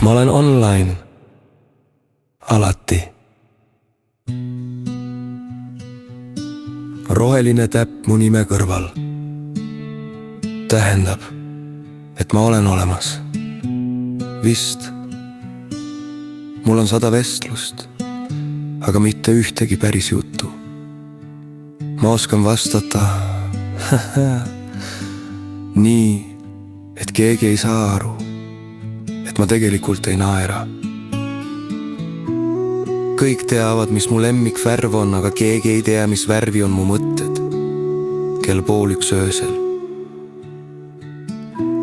Ma olen online alati. Roheline täpp mu nime kõrval tähendab, et ma olen olemas. Vist. Mul on 100 vestlust, aga mitte ühtegi päris juttu. Ma oskan vastata nii, et keegi ei saa aru, et ma tegelikult ei naera. Kõik teavad, mis mu lemmikvärv on, aga keegi ei tea, mis värvi on mu mõtted kell 1:30 öösel.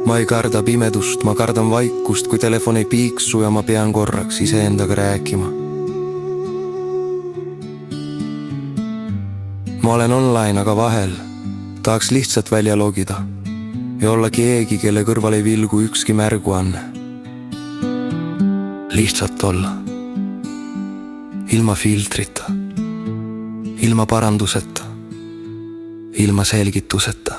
Ma ei karda pimedust, ma kardan vaikust, kui telefon ei piiksu ja ma pean korraks iseendaga rääkima. Ma olen online, aga vahel tahaks lihtsalt välja logida ja olla keegi, kelle kõrval ei vilgu ükski märguanne. Lihtsalt olla. Ilma filtrita, ilma paranduseta, ilma selgituseta.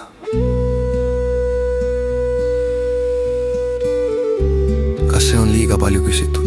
Kas see on liiga palju küsitud?